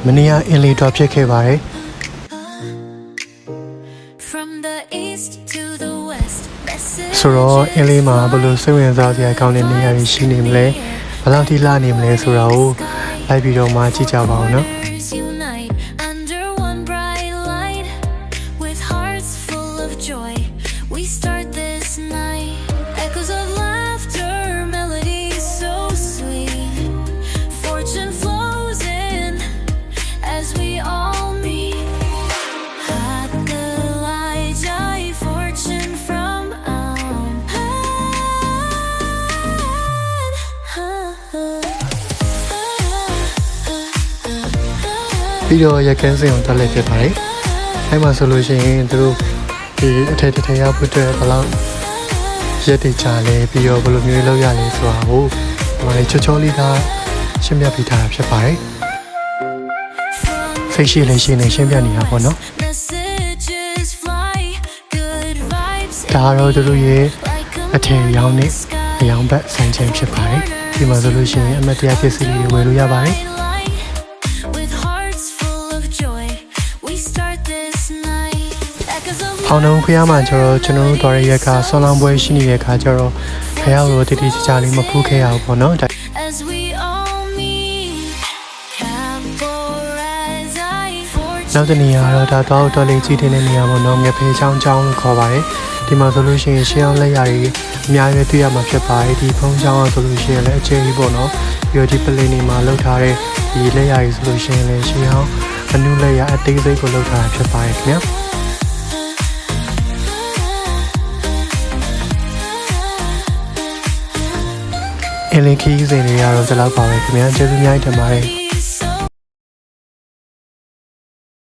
မနေ့ကအင်လီတော်ဖြစ်ခဲ့ပါတယ် ဆိုတော့အင်းလေးမှာဘယ်လိုစိတ်ဝင်စားစရာကောင်းတဲ့နေရာတွေရှိနေမလဲဘယ်လောက်ထိလာနေမလဲဆိုတာကိုလိုက်ပြီးတော့မှကြည့်ကြပါဦးနော် ပြီးတော့ရကန်းစင်အောင်တက်လိုက်ဖြစ်ပါတယ်။အဲ့မှာဆိုလို့ရှိရင်သူတို့ဒီအထက်ထရောက်ဖို့အတွက်ဘယ်လောက်ရက်တည်ကြလဲပြီးတော့ဘယ်လိုမျိုးလုပ်ရလဲဆိုတာကိုဒီမှာချောချောလေးကရှင်းပြပေးထားတာဖြစ်ပါတယ်။စိတ်ရှိလည်းရှင်းနေရှင်းပြနေတာပေါ့နော်။ဒါတော့သူတို့ရဲ့အထက်ရောင်းနေအယောင်ဘက်ဆိုင်ချင်းဖြစ်ပါတယ်။ဒီမှာဆိုလို့ရှိရင်အမတ်တရားပစ္စည်းတွေဝယ်လို့ရပါတယ်။အောင်လုံးဖျားမှကျတော့ကျွန်တော်တို့တော်ရရက်ကဆွန်လောင်းပွဲရှိနေတဲ့ခါကျတော့ဖျားကိုတတိချာလေးမဖူးခဲ့ရဘူးပေါ့နော်နောက်တစ်နေရာတော့ဒါတော့တော်လေးကြီးတဲ့နေရာပေါ့နော်ငဖေးချောင်းလို့ခေါ်ပါတယ်ဒီမှာဆိုလို့ရှိရင်ရှင်းအောင်လက်ရည်အများကြီးတွေ့ရမှာဖြစ်ပါတယ်ဒီဖုံးချောင်းဆိုလို့ရှိရင်လည်းအခြေကြီးပေါ့နော်ပြီးတော့ဒီပလင်းတွေမှာလောက်ထားတဲ့ဒီလက်ရည်ဆိုလို့ရှိရင်လည်းရှင်းအောင်အနုလက်ရအသေးစိတ်ကိုလောက်ထားတာဖြစ်ပါတယ်ခင်ဗျာအလင်ခီးစဉ်တွေကတော့ဒီလောက်ပါပဲခင်ဗျာကျေးဇူးများတင်ပါတယ်